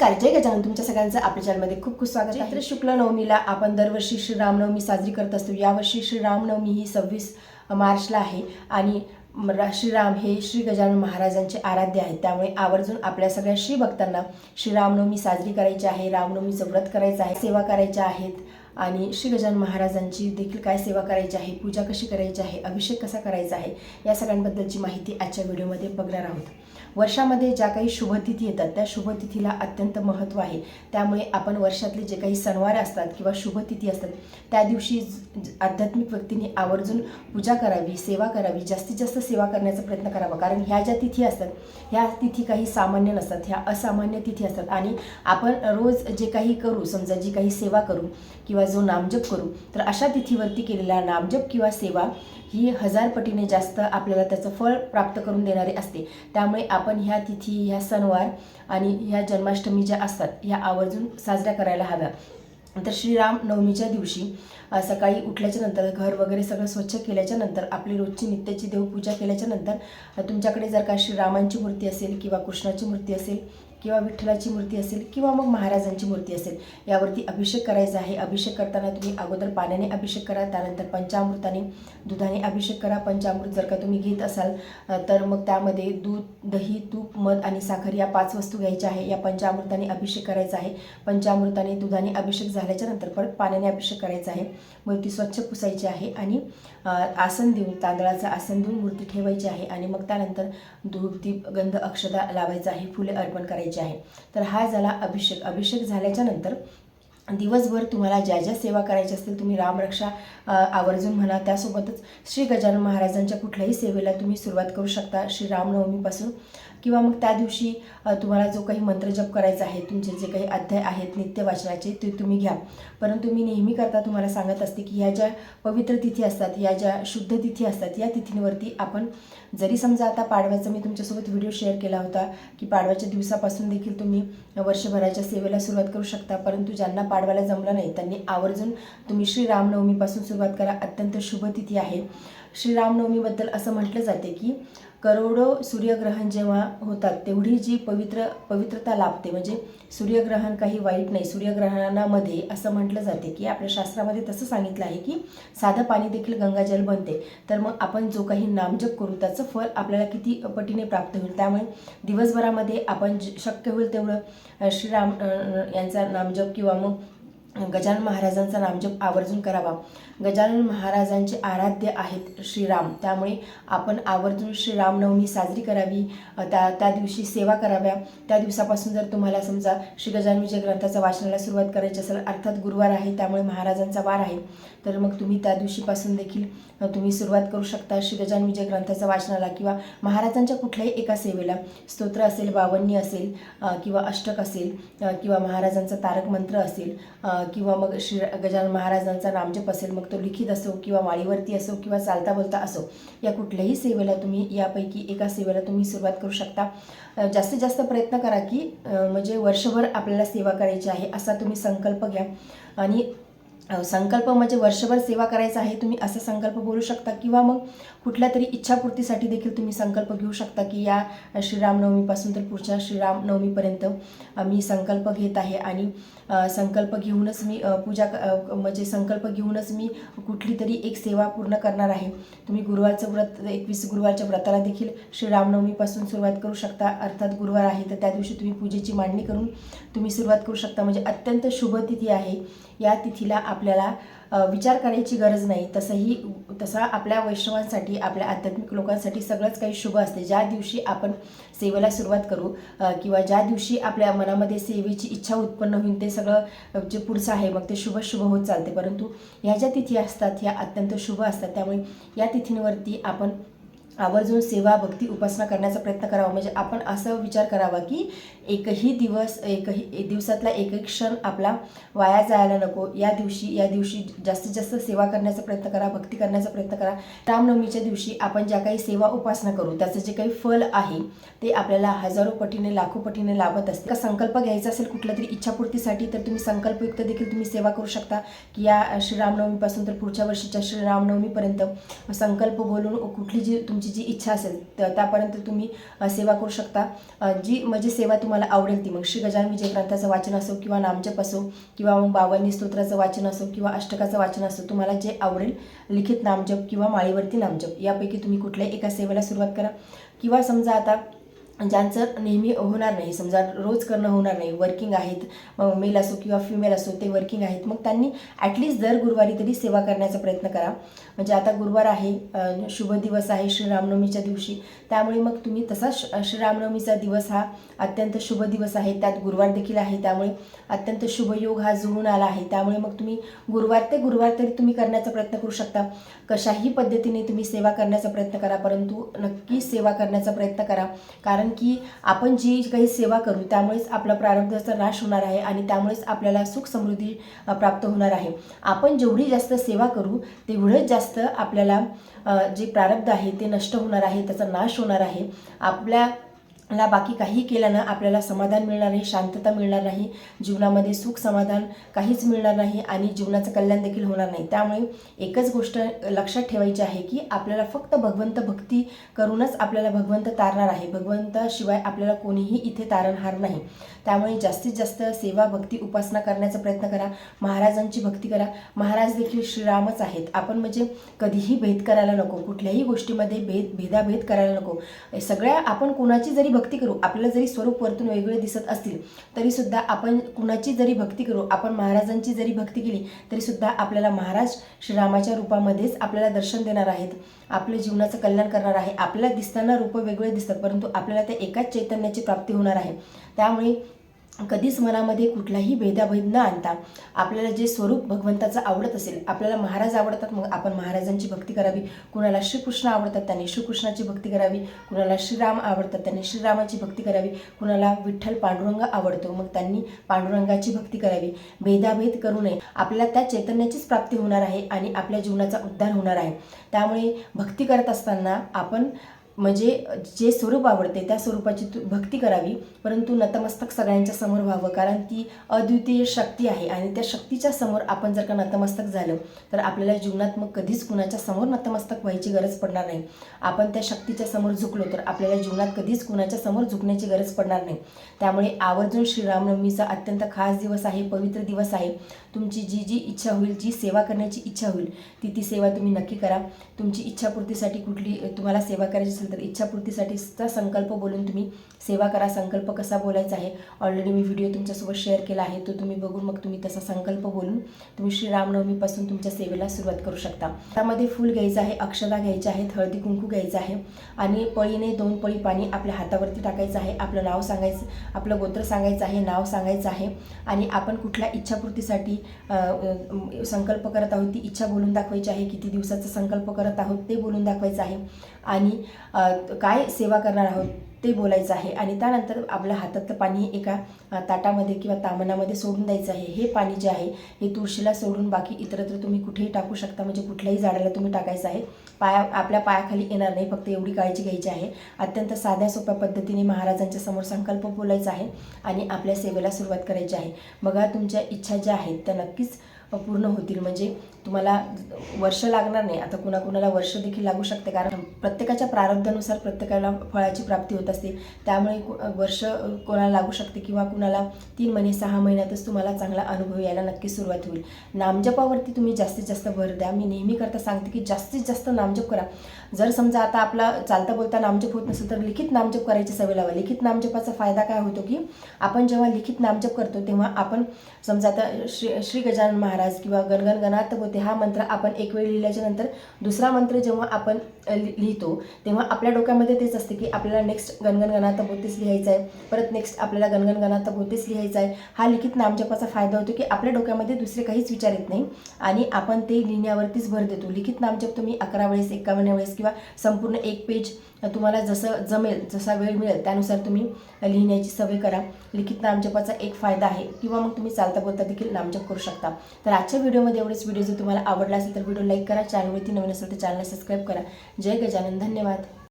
नमस्कार, जय गजानन. तुमच्या सगळ्यांचं आपल्या चॅनलमध्ये खूप खूप स्वागत आहे. चैत्र शुक्ल नवमीला आपण दरवर्षी श्रीरामनवमी साजरी करत असतो. यावर्षी श्रीरामनवमी ही 26 मार्चला आहे आणि श्रीराम हे श्री गजानन महाराजांचे आराध्य आहेत. त्यामुळे आवर्जून आपल्या सगळ्या श्री भक्तांना श्रीरामनवमी साजरी करायची आहे, रामनवमीचं व्रत करायचं आहे, सेवा करायच्या आहेत आणि श्री गजानन महाराजांची देखील काय सेवा करायची आहे, पूजा कशी करायची आहे, अभिषेक कसा करायचा आहे, या सगळ्यांबद्दलची माहिती आजच्या व्हिडिओमध्ये बघणार आहोत. वर्षामध्ये ज्या काही शुभतिथी येतात त्या शुभतिथीला अत्यंत महत्त्व आहे. त्यामुळे आपण वर्षातले जे काही सणवार असतात किंवा शुभतिथी असतात त्या दिवशी आध्यात्मिक व्यक्तीने आवर्जून पूजा करावी, सेवा करावी, जास्तीत जास्त सेवा करण्याचा प्रयत्न करावा. कारण ह्या ज्या तिथी असतात ह्या तिथी काही सामान्य नसतात, ह्या असामान्य तिथी असतात आणि आपण रोज जे काही करू, समजा जी काही सेवा करू किंवा जो नामजप करू, तर अशा तिथीवरती केलेला नामजप किंवा सेवा ही 1000 पटीने जास्त आपल्याला त्याचं फळ प्राप्त करून देणारे असते. त्यामुळे आपण ह्या तिथी, ह्या सणवार आणि ह्या जन्माष्टमी ज्या असतात ह्या आवर्जून साजऱ्या करायला हव्या. तर श्रीराम नवमीच्या दिवशी सकाळी उठल्याच्या नंतर घर वगैरे सगळं स्वच्छ केल्याच्या नंतर आपली रोजची नित्याची देवपूजा केल्याच्या नंतर तुमच्याकडे जर का श्रीरामांची मूर्ती असेल किंवा कृष्णाची मूर्ती असेल किंवा विठ्ठलाची मूर्ती असेल किंवा मग महाराजांची मूर्ती असेल, यावरती अभिषेक करायचा आहे. अभिषेक करताना तुम्ही अगोदर पाण्याने अभिषेक करा, त्यानंतर पंचामृताने, दुधाने अभिषेक करा. पंचामृत जर का तुम्ही घेत असाल तर मग त्यामध्ये दूध, दही, तूप, मध आणि साखर या 5 वस्तू घ्यायच्या आहे. या पंचामृताने अभिषेक करायचा आहे. पंचामृताने, दुधाने अभिषेक झाल्याच्या नंतर परत पाण्याने अभिषेक करायचा आहे. मूर्ती स्वच्छ पुसायची आहे आणि आसन देऊन, तांदळाचं आसन देऊन मूर्ती ठेवायची आहे आणि मग त्यानंतर धूप, दीप, गंध, अक्षता लावायचा आहे, फुले अर्पण करायची आहे. तर हा झाला अभिषेक. अभिषेक झाल्याच्या नंतर दिवसभर तुम्हाला ज्या ज्या सेवा करायच्या असतील तुम्ही रामरक्षा आवर्जून म्हणा. त्यासोबतच श्री गजानन महाराजांच्या कुठल्याही सेवेला तुम्ही सुरुवात करू शकता श्रीरामनवमीपासून किंवा मग त्या दिवशी तुम्हाला जो काही मंत्रजप करायचा आहे, तुमचे जे काही अध्याय आहेत नित्य वाचनाचे ते तुम्ही घ्या. परंतु मी नेहमी करता तुम्हाला सांगत असते की ह्या ज्या पवित्र तिथी असतात, ह्या ज्या शुद्ध तिथी असतात, या तिथींवरती आपण जरी समजा आता पाडव्याचा मी तुमच्यासोबत व्हिडिओ शेअर केला होता की पाडव्याच्या दिवसापासून देखील तुम्ही वर्षभराच्या सेवेला सुरुवात करू शकता. परंतु ज्यांना पाडव्याला जमलं नाही त्यांनी आवर्जून तुम्ही श्रीरामनवमीपासून सुरुवात करा. अत्यंत शुभ तिथी आहे. श्रीरामनवमीबद्दल असं म्हटलं जाते की करोडो सूर्यग्रहण जेव्हा होतात तेवढी जी पवित्रता लाभते. म्हणजे सूर्यग्रहण काही वाईट नाही. सूर्यग्रहणामध्ये असं म्हटलं जाते की आपल्या शास्त्रामध्ये तसं सांगितलं आहे की साधं पाणी देखील गंगाजल बनते. तर मग आपण जो काही नामजप करू त्याचं फळ आपल्याला किती पटीने प्राप्त होईल. त्यामुळे दिवसभरामध्ये आपण शक्य होईल तेवढं श्रीराम यांचा नामजप किंवा मग गजानन महाराजांचा नामजप आवर्जून करावा. गजानन महाराजांचे आराध्य आहेत श्रीराम. त्यामुळे आपण आवर्जून श्रीरामनवमी साजरी करावी. त्या दिवशी सेवा कराव्या. त्या दिवसापासून जर तुम्हाला समजा श्री गजानन विजय ग्रंथाच्या वाचनाला सुरुवात करायची असेल, अर्थात गुरुवार आहे त्यामुळे महाराजांचा वार आहे, तर मग तुम्ही त्या दिवशीपासून देखील तुम्ही सुरुवात करू शकता श्री गजानन विजय ग्रंथाच्या वाचनाला किंवा महाराजांच्या कुठल्याही एका सेवेला. स्तोत्र असेल, बावन्नी असेल किंवा अष्टक असेल किंवा महाराजांचा तारक मंत्र असेल किंवा मग श्री गजानन महाराजांचा नामजप असेल, मग तो लिखित असो किंवा माळीवरती असो किंवा चालता बोलता असो, या कुठल्याही सेवेला तुम्ही यापैकी एका सेवेला तुम्ही सुरुवात करू शकता. जास्तीत जास्त प्रयत्न करा की म्हणजे वर्षभर आपल्याला सेवा करायची आहे असा तुम्ही संकल्प घ्या. आणि संकल्प म्हणजे वर्षभर सेवा करायचा आहे तुम्ही असा संकल्प बोलू शकता किंवा मग कुठल्या तरी इच्छापूर्तीसाठी देखील तुम्ही संकल्प घेऊ शकता की या श्रीरामनवमीपासून तर पुढच्या श्रीरामनवमीपर्यंत मी संकल्प घेत आहे आणि संकल्प घेऊनच मी पूजा म्हणजे संकल्प घेऊनच मी कुठली तरी एक सेवा पूर्ण करणार आहे. तुम्ही गुरुवारचं व्रत 21 गुरुवारच्या व्रताला देखील श्रीरामनवमीपासून सुरुवात करू शकता. अर्थात गुरुवार आहे तर त्या दिवशी तुम्ही पूजेची मांडणी करून तुम्ही सुरुवात करू शकता. म्हणजे अत्यंत शुभ तिथी आहे. या तिथीला आपल्याला विचार करायची गरज नाही. तसा आपल्या वैष्णवांसाठी, आपल्या आध्यात्मिक लोकांसाठी सगळंच काही शुभ असते. ज्या दिवशी आपण सेवेला सुरुवात करू किंवा ज्या दिवशी आपल्या मनामध्ये सेवेची इच्छा उत्पन्न होईल ते सगळं जे पुढचं आहे मग ते शुभ होत चालते. परंतु ह्या ज्या तिथी असतात ह्या अत्यंत शुभ असतात. त्यामुळे या तिथींवरती आपण आवर्जून सेवा, भक्ती, उपासना करण्याचा प्रयत्न करावा. म्हणजे आपण असं विचार करावा की एकही दिवसातला एकही क्षण आपला वाया जायला नको. या दिवशी जास्तीत जास्त सेवा करण्याचा प्रयत्न करा, भक्ती करण्याचा प्रयत्न करा. रामनवमीच्या दिवशी आपण ज्या काही सेवा उपासना करू त्याचं जे काही फल आहे ते आपल्याला हजारो पटीने, लाखो पटीने लाभत असते. का संकल्प घ्यायचा असेल कुठल्या तरी इच्छापूर्तीसाठी तर तुम्ही संकल्पयुक्त देखील तुम्ही सेवा करू शकता की या श्रीरामनवमीपासून तर पुढच्या वर्षीच्या श्रीरामनवमीपर्यंत संकल्प बोलून कुठली जी तुमची तुमची जी इच्छा असेल त्यापर्यंत तुम्ही सेवा करू शकता। जी म्हणजे सेवा तुम्हाला आवडेल ती, मग श्री गजानन विजय ग्रंथाचं वाचन असो किंवा नामजप असो किंवा मग 52 स्तोत्राचं वाचन असो किंवा अष्टकाचं वाचन असो, तुम्हाला जे आवडेल लिखित नामजप किंवा माळीवरती नामजप यापैकी तुम्ही कुठल्याही एका सेवेला सुरुवात करा। किंवा समजा आता ज्यांचं नेहमी होणार नाही, समजा रोज करणं होणार नाही, वर्किंग आहेत, मेल असो किंवा फिमेल असो ते वर्किंग आहेत, मग त्यांनी ॲटलिस्ट दर गुरुवारी तरी सेवा करण्याचा प्रयत्न करा। म्हणजे आता गुरुवार आहे, शुभ दिवस आहे श्रीरामनवमीच्या दिवशी, त्यामुळे मग तुम्ही तसा श्रीरामनवमीचा दिवस हा अत्यंत शुभ दिवस आहे, त्यात गुरुवार देखील आहे, त्यामुळे अत्यंत शुभ योग हा जुळून आला आहे। त्यामुळे मग तुम्ही गुरुवार ते गुरुवार तरी तुम्ही करण्याचा प्रयत्न करू शकता। कशाही पद्धतीने तुम्ही सेवा करण्याचा प्रयत्न करा, परंतु नक्की सेवा करण्याचा प्रयत्न करा, कारण की आपण जी काही सेवा करू त्यामुळेच आपला प्रारब्धाचा नाश होणार आहे आणि त्यामुळेच आपल्याला सुख समृद्धी प्राप्त होणार आहे। आपण जेवढी जास्त सेवा करू तेवढंच जास्त आपल्याला जे प्रारब्ध आहे ते नष्ट होणार आहे, त्याचा नाश होणार आहे। आपल्याला बाकी काही केल्यानं आपल्याला समाधान मिळणार नाही, शांतता मिळणार नाही, जीवनामध्ये सुख समाधान काहीच मिळणार नाही आणि जीवनाचं कल्याण देखील होणार नाही। त्यामुळे एकच गोष्ट लक्षात ठेवायची आहे की आपल्याला फक्त भगवंत भक्ती करूनच आपल्याला भगवंत तारणार आहे, भगवंताशिवाय आपल्याला कोणीही इथे तारणहार नाही। त्यामुळे जास्तीत जास्त सेवा भक्ती उपासना करण्याचा प्रयत्न करा, महाराजांची भक्ती करा। महाराज देखील श्रीरामच आहेत, आपण म्हणजे कधीही भेद करायला नको, कुठल्याही गोष्टीमध्ये भेदाभेद करायला नको। सगळ्या आपण कुणाची जरी भक्ती करू, आपल्याला जरी स्वरूप वरतून वेगळे दिसत असतील तरीसुद्धा आपण कुणाची जरी भक्ती करू, आपण महाराजांची जरी भक्ती केली तरीसुद्धा आपल्याला महाराज श्रीरामाच्या रूपामध्येच आपल्याला दर्शन देणार आहेत, आपल्या जीवनाचं कल्याण करणार आहे। आपल्याला दिसताना रूप वेगळे दिसतात, परंतु आपल्याला त्या एकाच चैतन्याची प्राप्ती होणार आहे। त्यामुळे कधीच मनामध्ये कुठलाही भेदाभेद न आणता आपल्याला जे स्वरूप भगवंताचं आवडत असेल, आपल्याला महाराज आवडतात मग आपण महाराजांची भक्ती करावी, कुणाला श्रीकृष्ण आवडतात त्यांनी श्रीकृष्णाची भक्ती करावी, कुणाला श्रीराम आवडतात त्यांनी श्रीरामाची भक्ती करावी, कुणाला विठ्ठल पांडुरंग आवडतो मग त्यांनी पांडुरंगाची भक्ती करावी। भेदाभेद करू नये, आपल्याला त्या चैतन्याचीच प्राप्ती होणार आहे आणि आपल्या जीवनाचा उद्धार होणार आहे। त्यामुळे भक्ती करत असताना आपण म्हणजे जे स्वरूप आवडते त्या स्वरूपाची भक्ती करावी, परंतु नतमस्तक सगळ्यांच्या समोर व्हावं, कारण ती अद्वितीय शक्ती आहे आणि त्या शक्तीच्या समोर आपण जर का नतमस्तक झालं तर आपल्याला जीवनात मग कधीच कुणाच्या समोर नतमस्तक व्हायची गरज पडणार नाही। आपण त्या शक्तीच्या समोर झुकलो तर आपल्याला जीवनात कधीच कुणाच्या समोर झुकण्याची गरज पडणार नाही। त्यामुळे आवर्जून श्रीरामनवमीचा अत्यंत खास दिवस आहे, पवित्र दिवस आहे। तुमची जी इच्छा होईल, जी सेवा करण्याची इच्छा होईल ती सेवा तुम्ही नक्की करा। तुमची इच्छापूर्तीसाठी कुठली तुम्हाला सेवा करायची तर इच्छापूर्तीसाठीचा संकल्प बोलून तुम्ही सेवा करा। संकल्प कसा बोलायचा आहे ऑलरेडी मी व्हिडिओ तुमच्यासोबत शेअर केला आहे, तो तुम्ही बघून मग तुम्ही तसा संकल्प बोलून तुम्ही श्रीरामनवमीपासून तुमच्या सेवेला सुरुवात करू शकता। त्यामध्ये फूल घ्यायचं आहे, अक्षता घ्यायच्या आहेत, हळदी कुंकू घ्यायचं आहे आणि पळीने 2 पळी पाणी आपल्या हातावरती टाकायचं आहे। आपलं नाव सांगायचं, आपलं गोत्र सांगायचं आहे, नाव सांगायचं आहे आणि आपण कुठल्या इच्छापूर्तीसाठी संकल्प करत आहोत ती इच्छा बोलून दाखवायची आहे, किती दिवसाचा संकल्प करत आहोत ते बोलून दाखवायचं आहे आणि काय सेवा करणार आहोत ते बोलायचं आहे। आणि त्यानंतर आपल्या हातातलं पाणी एका ताटामध्ये किंवा तामणामध्ये सोडून द्यायचं आहे। हे पाणी जे आहे हे तुळशीला सोडून बाकी इतरत्र तुम्ही कुठेही टाकू शकता, म्हणजे कुठल्याही झाडाला तुम्ही टाकायचं आहे। आपल्या पायाखाली येणार नाही, फक्त एवढी काळजी घ्यायची आहे। अत्यंत साध्या सोप्या पद्धतीने महाराजांच्या समोर संकल्प बोलायचा आहे आणि आपल्या सेवेला सुरुवात करायची आहे। बघा तुमच्या इच्छा ज्या आहेत त्या नक्कीच पूर्ण होतील, म्हणजे तुम्हाला वर्ष लागणार नाही। आता कुणाकुणाला वर्ष देखील लागू शकते, कारण प्रत्येकाच्या प्रारब्धानुसार प्रत्येकाला फळाची प्राप्ती होत असते। त्यामुळे वर्ष कोणाला लागू शकते किंवा कुणाला 3 महिने 6 महिन्यातच तुम्हाला चांगला अनुभव यायला नक्की सुरुवात होईल। नामजपावरती तुम्ही जास्तीत जास्त भर द्या। मी नेहमी करता सांगते की जास्तीत जास्त नामजप करा। जर समजा आता आपला चालता बोलता नामजप होत नसेल तर लिखित नामजप करायची सवय लावा। लिखित नामजपाचा फायदा काय होतो की आपण जेव्हा लिखित नामजप करतो तेव्हा आपण समजा आता श्री गजानन महाराज किंवा गणगण गणात होते हा मंत्र आपण एक वेळ लिहिल्याच्या नंतर दुसरा मंत्र जेव्हा आपण लिहितो तेव्हा आपल्या डोक्यामध्ये तेच असते की आपल्याला नेक्स्ट गणगण गणात बोतेच लिहायचं आहे, परत नेक्स्ट आपल्याला गणगण गणात बोतेच लिहायचं आहे। हा लिखित नामजपाचा फायदा होतो की आपल्या डोक्यामध्ये दुसरे काहीच विचार येत नाही आणि आपण ते लिहिण्यावरतीच भर देतो। लिखित नामजप तुम्ही 11 वेळेस 51 वेळेस किंवा संपूर्ण एक पेज तुम्हाला जसं जमेल जसा वेळ मिळेल त्यानुसार तुम्ही लिहिण्याची सवय करा। लिखित नामजपाचा एक फायदा आहे, किंवा मग तुम्ही चालता बोलता देखील नामजप करू शकता। तर आजच्या व्हिडिओमध्ये एवढेच। व्हिडिओ जर तुम्हाला आवडला असेल तर व्हिडिओ लाईक करा, चॅनलवरती नवीन असेल तर चॅनलला सबस्क्राईब करा। जय गजानन, धन्यवाद।